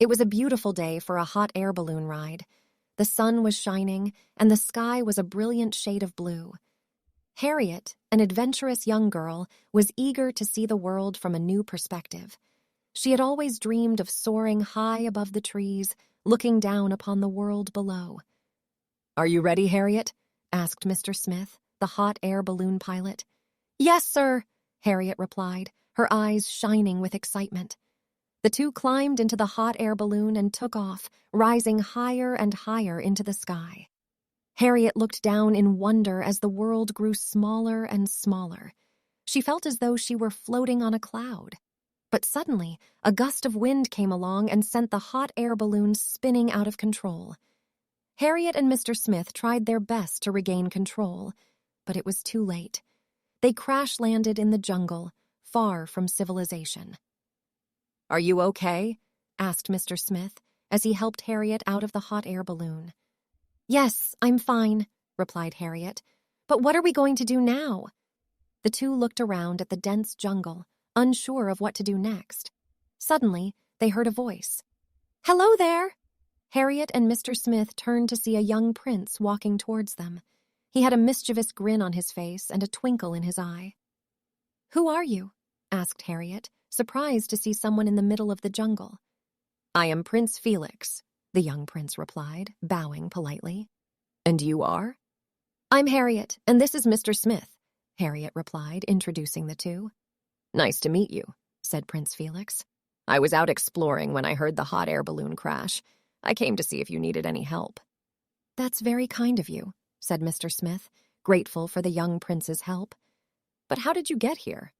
It was a beautiful day for a hot air balloon ride. The sun was shining, and the sky was a brilliant shade of blue. Harriet, an adventurous young girl, was eager to see the world from a new perspective. She had always dreamed of soaring high above the trees, looking down upon the world below. "Are you ready, Harriet?" asked Mr. Smith, the hot air balloon pilot. "Yes, sir," Harriet replied, her eyes shining with excitement. The two climbed into the hot air balloon and took off, rising higher and higher into the sky. Harriet looked down in wonder as the world grew smaller and smaller. She felt as though she were floating on a cloud. But suddenly, a gust of wind came along and sent the hot air balloon spinning out of control. Harriet and Mr. Smith tried their best to regain control, but it was too late. They crash-landed in the jungle, far from civilization. "Are you okay?" asked Mr. Smith as he helped Harriet out of the hot air balloon. "Yes, I'm fine," replied Harriet. "But what are we going to do now?" The two looked around at the dense jungle, unsure of what to do next. Suddenly, they heard a voice. "Hello there!" Harriet and Mr. Smith turned to see a young prince walking towards them. He had a mischievous grin on his face and a twinkle in his eye. "Who are you?" asked Harriet, surprised to see someone in the middle of the jungle. "I am Prince Felix," the young prince replied, bowing politely. "And you are?" "I'm Harriet, and this is Mr. Smith," Harriet replied, introducing the two. "Nice to meet you," said Prince Felix. "I was out exploring when I heard the hot air balloon crash. I came to see if you needed any help." "That's very kind of you," said Mr. Smith, grateful for the young prince's help. "But how did you get here?"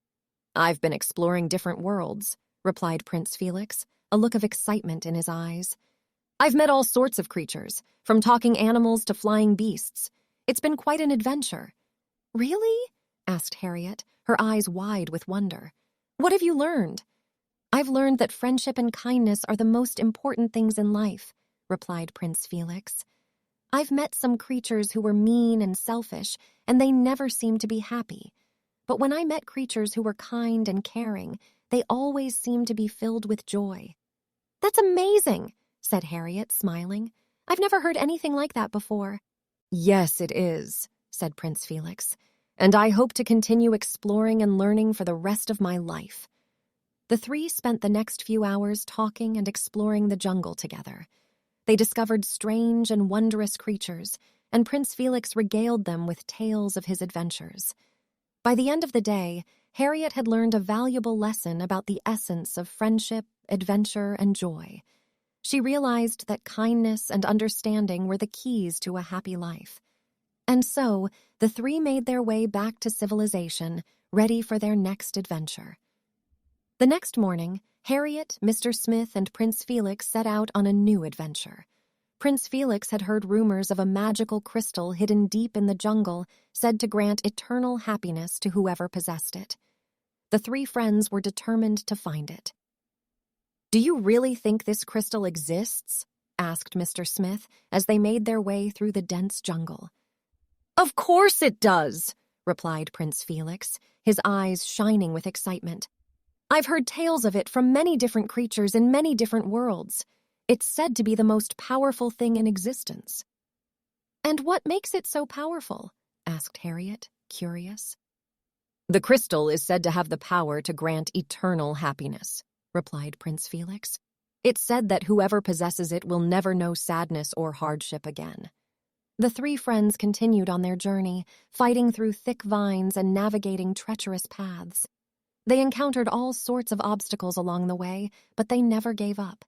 "I've been exploring different worlds," replied Prince Felix, a look of excitement in his eyes. "I've met all sorts of creatures, from talking animals to flying beasts. It's been quite an adventure." "Really?" asked Harriet, her eyes wide with wonder. "What have you learned?" "I've learned that friendship and kindness are the most important things in life," replied Prince Felix. "I've met some creatures who were mean and selfish, and they never seemed to be happy. But when I met creatures who were kind and caring, they always seemed to be filled with joy." "That's amazing," said Harriet, smiling. "I've never heard anything like that before." "Yes, it is," said Prince Felix, "and I hope to continue exploring and learning for the rest of my life." The three spent the next few hours talking and exploring the jungle together. They discovered strange and wondrous creatures, and Prince Felix regaled them with tales of his adventures. By the end of the day, Harriet had learned a valuable lesson about the essence of friendship, adventure, and joy. She realized that kindness and understanding were the keys to a happy life. And so, the three made their way back to civilization, ready for their next adventure. The next morning, Harriet, Mr. Smith, and Prince Felix set out on a new adventure. Prince Felix had heard rumors of a magical crystal hidden deep in the jungle, said to grant eternal happiness to whoever possessed it. The three friends were determined to find it. "Do you really think this crystal exists?" asked Mr. Smith as they made their way through the dense jungle. "Of course it does," replied Prince Felix, his eyes shining with excitement. "I've heard tales of it from many different creatures in many different worlds. It's said to be the most powerful thing in existence." "And what makes it so powerful?" asked Harriet, curious. "The crystal is said to have the power to grant eternal happiness," replied Prince Felix. "It's said that whoever possesses it will never know sadness or hardship again." The three friends continued on their journey, fighting through thick vines and navigating treacherous paths. They encountered all sorts of obstacles along the way, but they never gave up.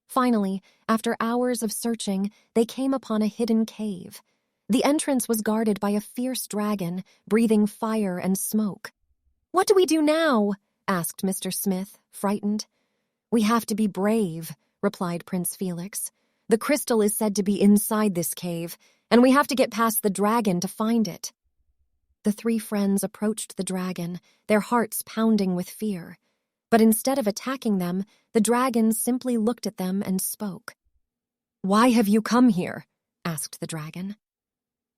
Finally, after hours of searching, they came upon a hidden cave. The entrance was guarded by a fierce dragon, breathing fire and smoke. "What do we do now?" asked Mr. Smith, frightened. "We have to be brave," replied Prince Felix. "The crystal is said to be inside this cave, and we have to get past the dragon to find it." The three friends approached the dragon, their hearts pounding with fear. But instead of attacking them, the dragon simply looked at them and spoke. "Why have you come here?" asked the dragon.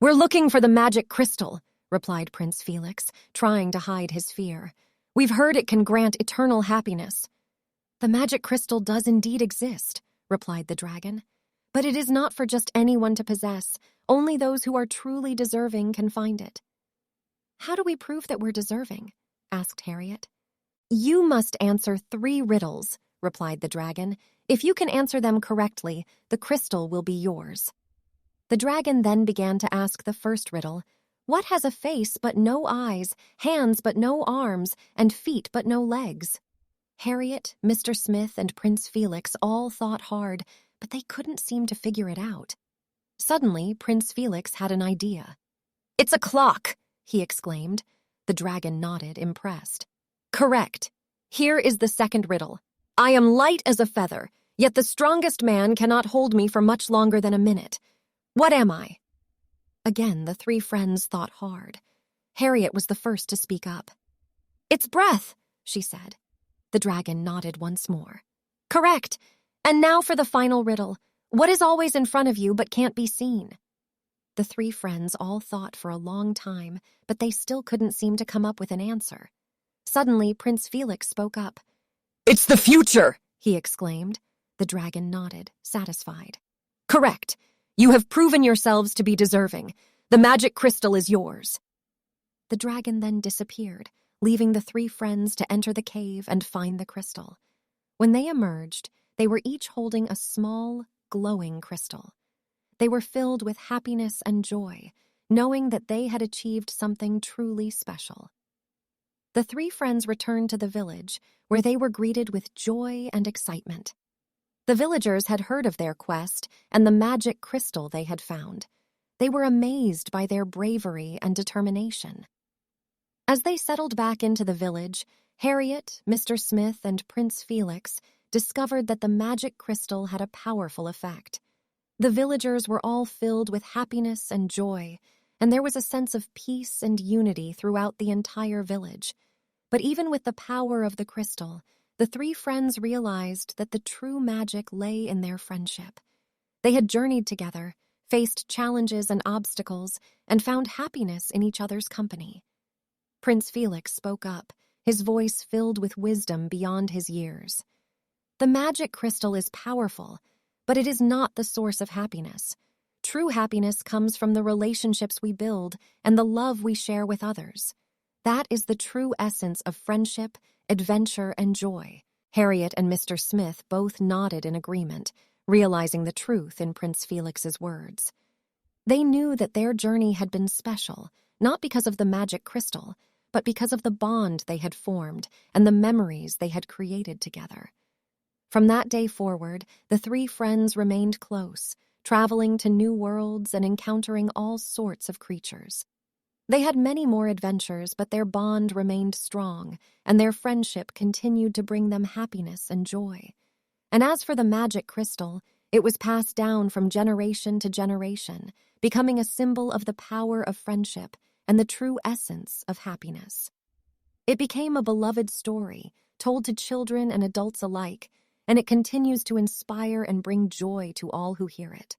"We're looking for the magic crystal," replied Prince Felix, trying to hide his fear. "We've heard it can grant eternal happiness." "The magic crystal does indeed exist," replied the dragon. "But it is not for just anyone to possess. Only those who are truly deserving can find it." "How do we prove that we're deserving?" asked Harriet. "You must answer 3 riddles," replied the dragon. "If you can answer them correctly, the crystal will be yours." The dragon then began to ask the first riddle. "What has a face but no eyes, hands but no arms, and feet but no legs?" Harriet, Mr. Smith, and Prince Felix all thought hard, but they couldn't seem to figure it out. Suddenly, Prince Felix had an idea. "It's a clock!" he exclaimed. The dragon nodded, impressed. "Correct. Here is the second riddle. I am light as a feather, yet the strongest man cannot hold me for much longer than a minute. What am I?" Again, the 3 friends thought hard. Harriet was the first to speak up. "It's breath," she said. The dragon nodded once more. "Correct. And now for the final riddle. What is always in front of you but can't be seen?" The 3 friends all thought for a long time, but they still couldn't seem to come up with an answer. Suddenly, Prince Felix spoke up. "It's the future!" he exclaimed. The dragon nodded, satisfied. "Correct. You have proven yourselves to be deserving. The magic crystal is yours." The dragon then disappeared, leaving the 3 friends to enter the cave and find the crystal. When they emerged, they were each holding a small, glowing crystal. They were filled with happiness and joy, knowing that they had achieved something truly special. The 3 friends returned to the village, where they were greeted with joy and excitement. The villagers had heard of their quest and the magic crystal they had found. They were amazed by their bravery and determination. As they settled back into the village, Harriet, Mr. Smith, and Prince Felix discovered that the magic crystal had a powerful effect. The villagers were all filled with happiness and joy, and there was a sense of peace and unity throughout the entire village. But even with the power of the crystal, the 3 friends realized that the true magic lay in their friendship. They had journeyed together, faced challenges and obstacles, and found happiness in each other's company. Prince Felix spoke up, his voice filled with wisdom beyond his years. "The magic crystal is powerful, but it is not the source of happiness. True happiness comes from the relationships we build and the love we share with others. That is the true essence of friendship, adventure, and joy." Harriet and Mr. Smith both nodded in agreement, realizing the truth in Prince Felix's words. They knew that their journey had been special, not because of the magic crystal, but because of the bond they had formed and the memories they had created together. From that day forward, the 3 friends remained close, traveling to new worlds and encountering all sorts of creatures. They had many more adventures, but their bond remained strong, and their friendship continued to bring them happiness and joy. And as for the magic crystal, it was passed down from generation to generation, becoming a symbol of the power of friendship and the true essence of happiness. It became a beloved story, told to children and adults alike, and it continues to inspire and bring joy to all who hear it.